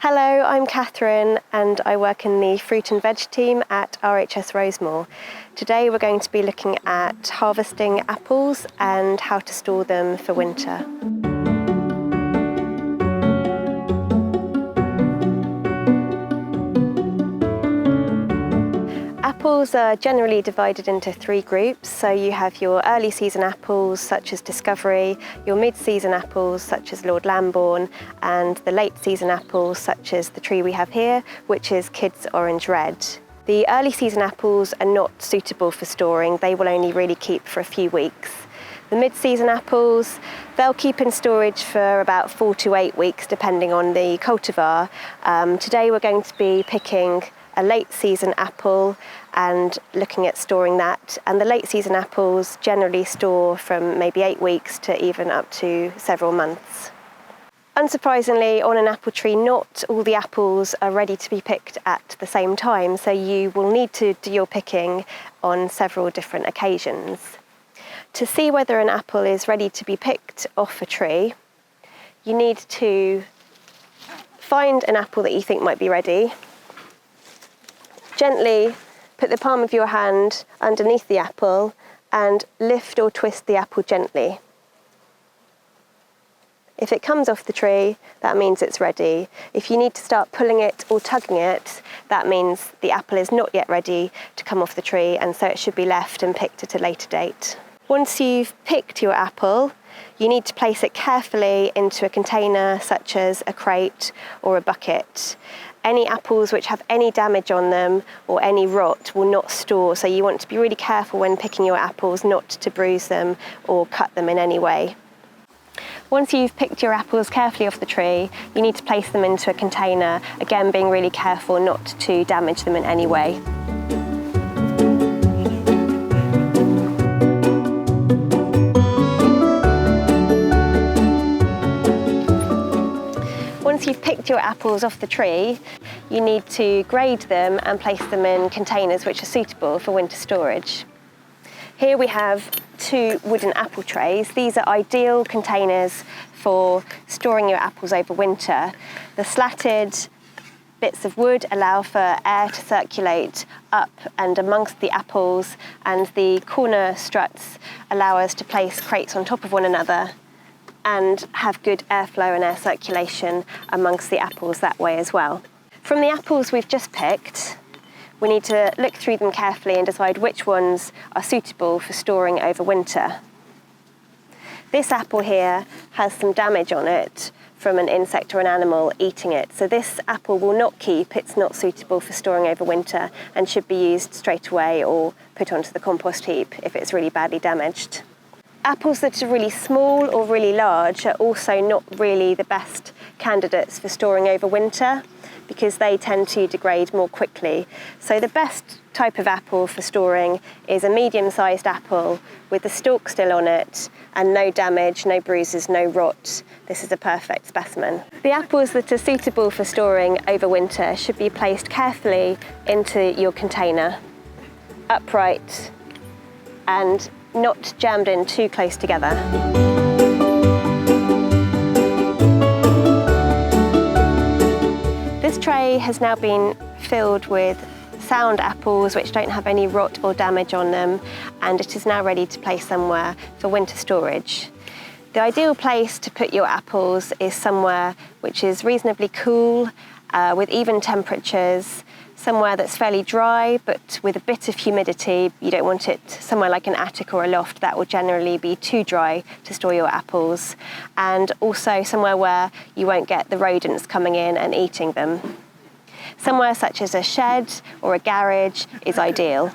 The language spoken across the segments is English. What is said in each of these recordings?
Hello, I'm Catherine and I work in the fruit and veg team at RHS Rosemoor. Today we're going to be looking at harvesting apples and how to store them for winter. Apples are generally divided into three groups. So you have your early season apples such as Discovery, your mid-season apples such as Lord Lambourne, and the late season apples such as the tree we have here, which is Kidd's Orange Red. The early season apples are not suitable for storing. They will only really keep for a few weeks. The mid-season apples, they'll keep in storage for about 4 to 8 weeks depending on the cultivar. Today we're going to be picking a late season apple and looking at storing that. And the late season apples generally store from maybe 8 weeks to even up to several months. Unsurprisingly, on an apple tree, not all the apples are ready to be picked at the same time, so you will need to do your picking on several different occasions. To see whether an apple is ready to be picked off a tree, you need to find an apple that you think might be ready. Gently put the palm of your hand underneath the apple and lift or twist the apple gently. If it comes off the tree, that means it's ready. If you need to start pulling it or tugging it, that means the apple is not yet ready to come off the tree, and so it should be left and picked at a later date. Once you've picked your apple, you need to place it carefully into a container such as a crate or a bucket. Any apples which have any damage on them or any rot will not store, so you want to be really careful when picking your apples not to bruise them or cut them in any way. Once you've picked your apples carefully off the tree, you need to place them into a container, again being really careful not to damage them in any way. Once you've picked your apples off the tree, you need to grade them and place them in containers which are suitable for winter storage. Here we have 2 wooden apple trays. These are ideal containers for storing your apples over winter. The slatted bits of wood allow for air to circulate up and amongst the apples, and the corner struts allow us to place crates on top of one another and have good airflow and air circulation amongst the apples that way as well. From the apples we've just picked, we need to look through them carefully and decide which ones are suitable for storing over winter. This apple here has some damage on it from an insect or an animal eating it, so this apple will not keep. It's not suitable for storing over winter and should be used straight away or put onto the compost heap if it's really badly damaged. Apples that are really small or really large are also not really the best candidates for storing over winter because they tend to degrade more quickly. So the best type of apple for storing is a medium-sized apple with the stalk still on it and no damage, no bruises, no rot. This is a perfect specimen. The apples that are suitable for storing over winter should be placed carefully into your container, upright and not jammed in too close together. This tray has now been filled with sound apples which don't have any rot or damage on them, and it is now ready to place somewhere for winter storage. The ideal place to put your apples is somewhere which is reasonably cool, with even temperatures, somewhere that's fairly dry but with a bit of humidity. You don't want it somewhere like an attic or a loft. That will generally be too dry to store your apples. And also somewhere where you won't get the rodents coming in and eating them. Somewhere such as a shed or a garage is ideal.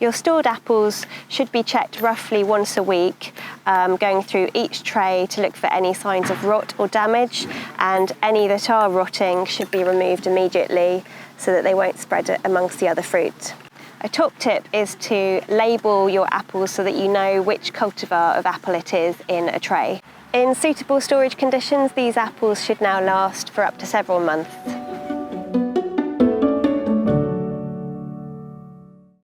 Your stored apples should be checked roughly once a week, going through each tray to look for any signs of rot or damage, and any that are rotting should be removed immediately so that they won't spread it amongst the other fruit. A top tip is to label your apples so that you know which cultivar of apple it is in a tray. In suitable storage conditions, these apples should now last for up to several months.